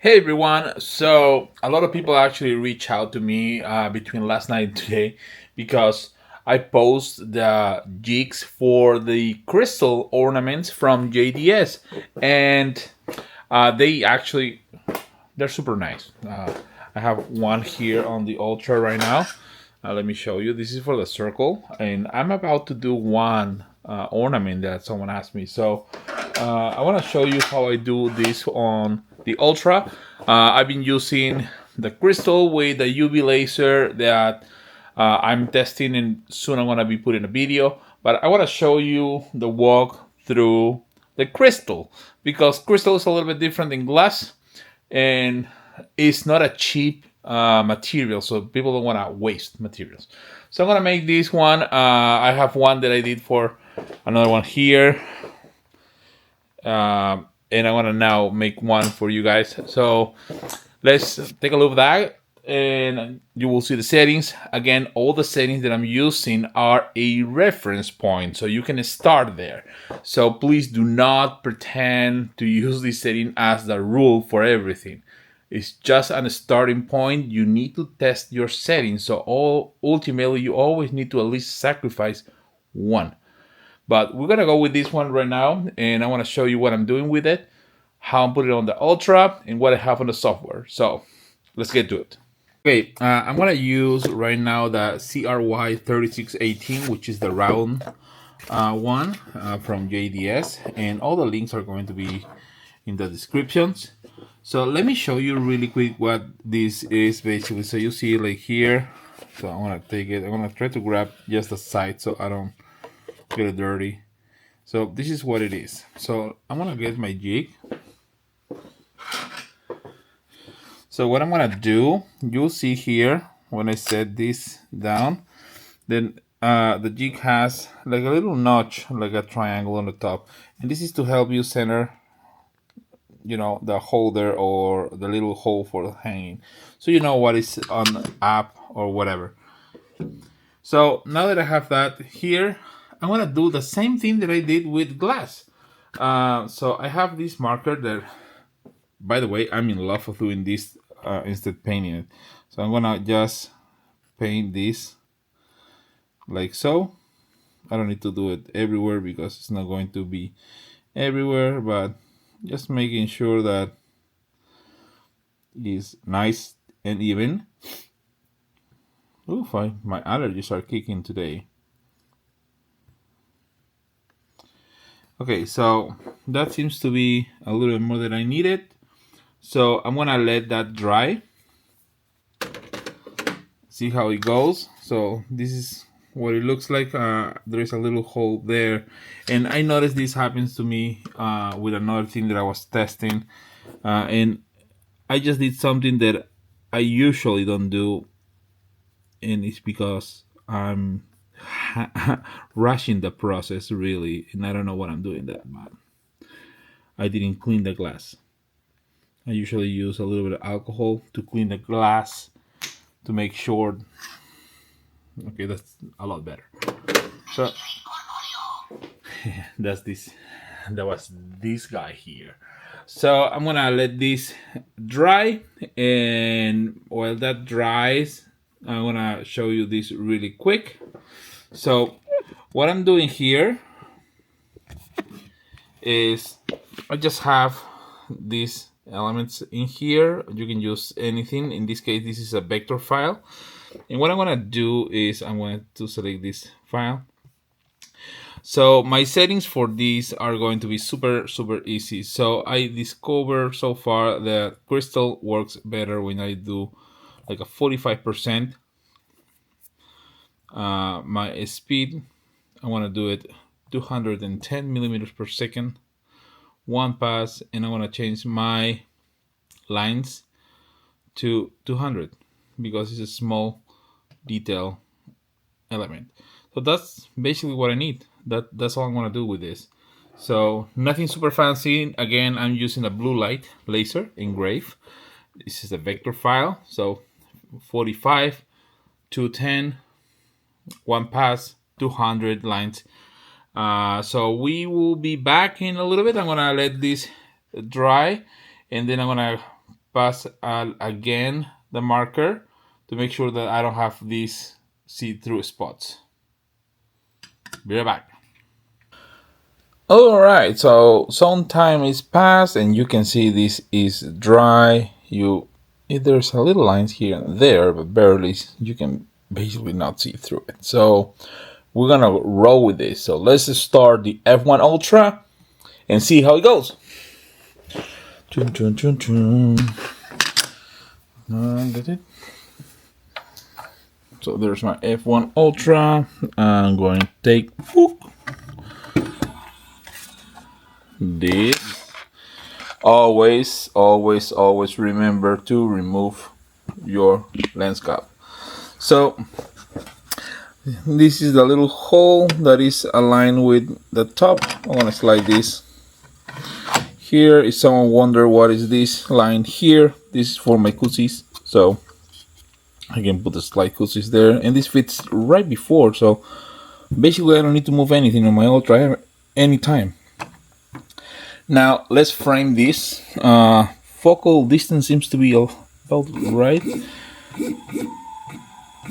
Hey everyone! So a lot of people actually reach out to me between last night and today because I post the jigs for the crystal ornaments from JDS, and they actually they're super nice. I have one here on the Ultra right now. Let me show you. This is for the circle, and I'm about to do one ornament that someone asked me. So I want to show you how I do this on the Ultra. I've been using the crystal with the UV laser that I'm testing, and soon I'm going to be putting a video. But I want to show you the walk through the crystal because crystal is a little bit different than glass, and it's not a cheap material, so people don't want to waste materials. So I'm gonna make this one. I have one that I did for another one here, and I want to now make one for you guys. So let's take a look at that, and you will see the settings. Again, all the settings that I'm using are a reference point, so you can start there. So please do not pretend to use this setting as the rule for everything. It's just a starting point. You need to test your settings. So ultimately, you always need to at least sacrifice one. But we're gonna go with this one right now, and I want to show you what I'm doing with it, how I'm putting it on the Ultra, and what I have on the software. So let's get to it. Okay, I'm gonna use right now the CRY 3618, which is the round one from JDS, and all the links are going to be in the descriptions. So let me show you really quick what this is basically. So you see like here, so I'm gonna take it, I'm gonna try to grab just the side so I don't get it dirty. So this is what it is. So I'm gonna get my jig. So what I'm gonna do, you'll see here when I set this down, then the jig has like a little notch, like a triangle on the top, and this is to help you center, you know, the holder or the little hole for hanging, so you know what is on up or whatever. So now that I have that here, I'm gonna do the same thing that I did with glass. So I have this marker that, by the way, I'm in love with doing this instead painting it. So I'm gonna just paint this like so. I don't need to do it everywhere because it's not going to be everywhere, but just making sure that it's nice and even. Oof, my allergies are kicking today. Okay, so that seems to be a little bit more than I needed. So I'm gonna let that dry. See how it goes. So this is what it looks like. There is a little hole there, and I noticed this happens to me with another thing that I was testing, and I just did something that I usually don't do, and it's because I'm rushing the process really, and I don't know what I'm doing that, but I didn't clean the glass. I usually use a little bit of alcohol to clean the glass to make sure. Okay, that's a lot better. So that's this. That was this guy here. So I'm gonna let this dry, and while that dries, I'm gonna show you this really quick. So what I'm doing here is I just have these elements in here. You can use anything. In this case, this is a vector file. And what I'm gonna do is I'm going to select this file. So my settings for these are going to be super easy. So I discovered so far that crystal works better when I do like a 45%. My speed, I want to do it 210 millimeters per second, one pass, and I want to change my lines to 200 because it's a small detail element. So that's basically what I need. That's all I'm gonna do with this. So nothing super fancy. Again, I'm using a blue light laser Engrave. This is a vector file. So 45, 210, one pass, 200 lines. So we will be back in a little bit. I'm gonna let this dry, and then I'm gonna pass again the marker to make sure that I don't have these see-through spots. Be right back. Alright, so some time is passed and you can see this is dry. There's a little lines here and there, but barely. You can basically not see through it. So we're gonna roll with this. So let's start the F1 Ultra and see how it goes. So there's my F1 Ultra. I'm going to take this. Always remember to remove your lens cap. So this is the little hole that is aligned with the top. I'm gonna slide this here. If someone wonder what is this line here, this is for my cutsies. So I can put the slide cutsies there, and this fits right before. So basically, I don't need to move anything on my Ultra anytime. Now let's frame this. Focal distance seems to be about right.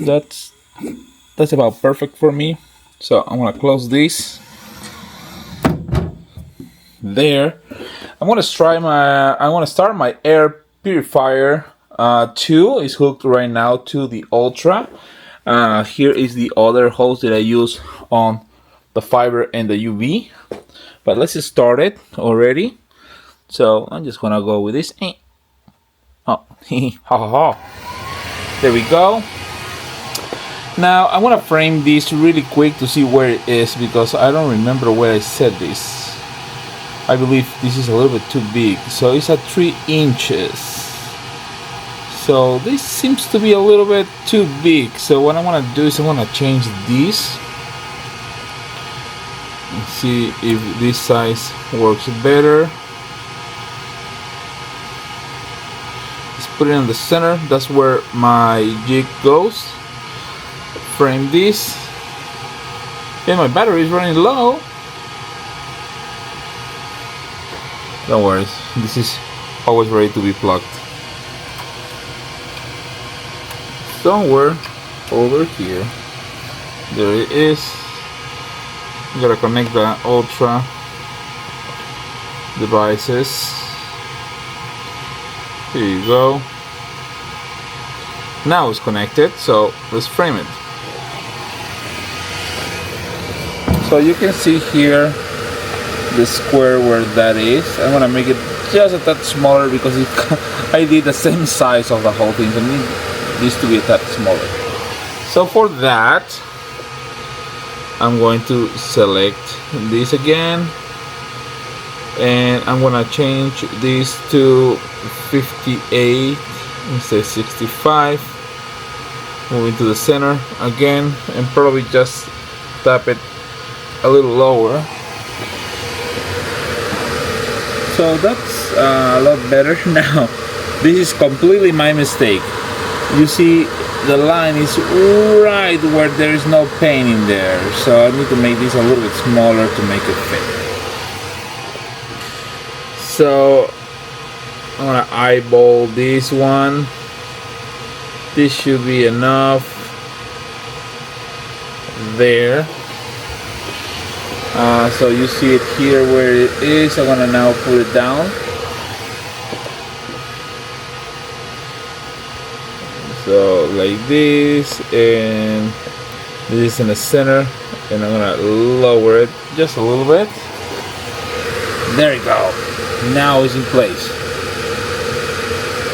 That's about perfect for me. So I'm gonna close this. There. I'm gonna start my air purifier. 2 is hooked right now to the Ultra. Here is the other hose that I use on the fiber and the UV. But let's just start it already. So I'm just gonna go with this. Oh, there we go. Now I want to frame this really quick to see where it is, because I don't remember where I set this. I believe this is a little bit too big. So it's at 3 inches. So this seems to be a little bit too big. So what I want to do is I want to change this. See if this size works better. Let's put it in the center. That's where my jig goes. Frame this. And my battery is running low. Don't worry, this is always ready to be plugged. Somewhere over here. There it is. You gotta connect the Ultra devices. Here you go. Now it's connected, so let's frame it. So you can see here the square where that is. I'm gonna make it just a touch smaller because I did the same size of the whole thing. So I need this to be a touch smaller. So for that, I'm going to select this again, and I'm gonna change this to 58 instead of 65. Moving to the center again, and probably just tap it a little lower. So that's a lot better. Now this is completely my mistake. You see the line is right where there is no paint in there, so I need to make this a little bit smaller to make it fit. So I'm gonna eyeball this one. This should be enough there. So you see it here where it is. I'm gonna now put it down. So like this, and this is in the center, and I'm gonna lower it just a little bit. There you go. Now it's in place.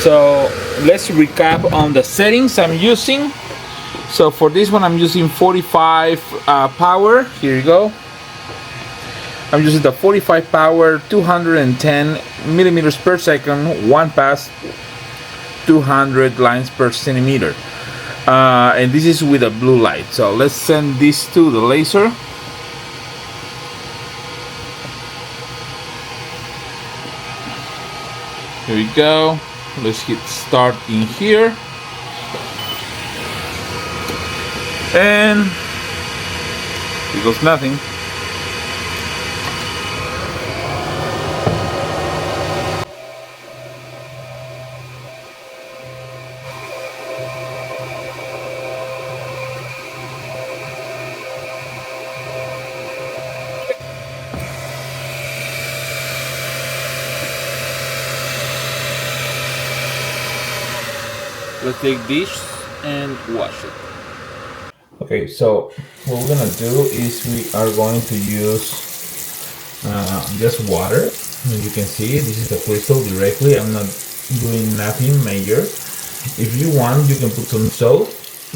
So let's recap on the settings I'm using. So for this one, I'm using 45 power. Here you go. I'm using the 45 power, 210 millimeters per second, one pass, 200 lines per centimeter. And this is with a blue light. So let's send this to the laser. Here we go. Let's hit start in here. And here goes nothing. let's take dish and wash it. Okay, so what we're gonna do is we are going to use just water. As you can see, this is the crystal directly. I'm not doing nothing major. If you want, you can put some soap.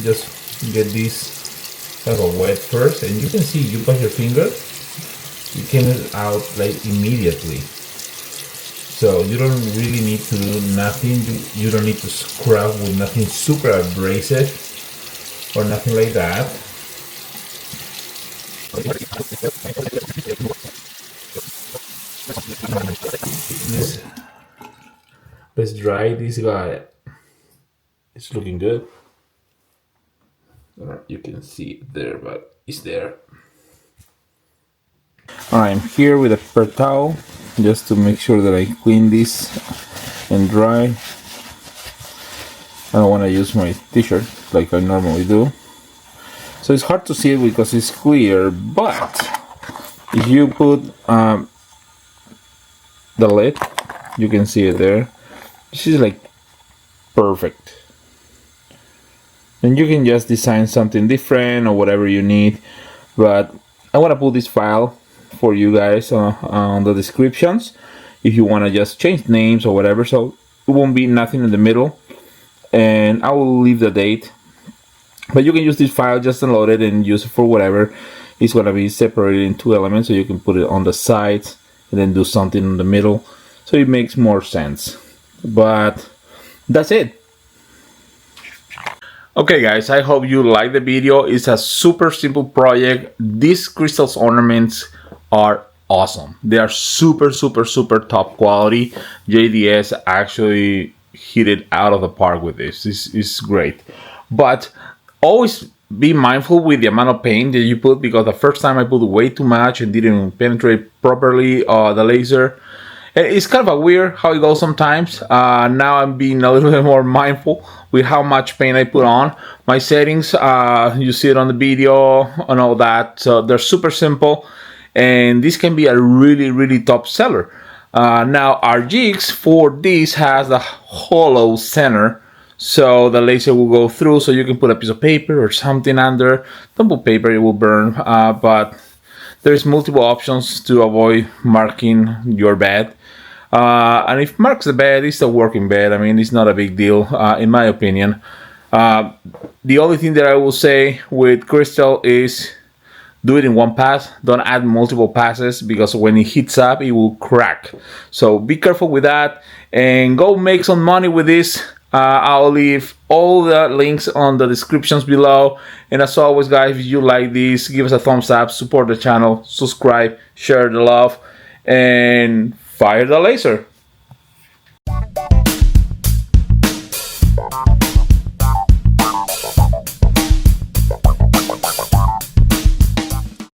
Just get this kind of wet first, and you can see, you put your finger, it came out like immediately. So you don't really need to do nothing. You don't need to scrub with nothing super abrasive or nothing like that. Let's dry this guy. It's looking good. You can see it there, but it's there. Alright, I'm here with a paper towel just to make sure that I clean this and dry. I don't want to use my t-shirt like I normally do. So it's hard to see it because it's clear, but if you put the lid, you can see it there. This is like perfect. And you can just design something different or whatever you need, but I want to put this file for you guys on the descriptions if you want to just change names or whatever, so it won't be nothing in the middle, and I will leave the date, but you can use this file, just download it and use it for whatever. It's going to be separated in 2 elements, so you can put it on the sides and then do something in the middle, so it makes more sense. But that's it. Okay guys, I hope you like the video. It's a super simple project. These crystals ornaments are awesome. They are super top quality. JDS actually hit it out of the park with this. This is great. But always be mindful with the amount of paint that you put, because the first time I put way too much and didn't penetrate properly the laser. It's kind of a weird how it goes sometimes. Now I'm being a little bit more mindful with how much paint I put on. My settings, you see it on the video and all that. So they're super simple, and this can be a really top seller. Now our jigs for this has a hollow center, so the laser will go through, so you can put a piece of paper or something under. Don't put paper, it will burn, but there's multiple options to avoid marking your bed. And if marks the bed, it's a working bed. I mean, it's not a big deal, in my opinion. The only thing that I will say with crystal is do it in one pass. Don't add multiple passes, because when it heats up, it will crack. So be careful with that and go make some money with this. I'll leave all the links on the descriptions below. And as always, guys, if you like this, give us a thumbs up, support the channel, subscribe, share the love, and fire the laser.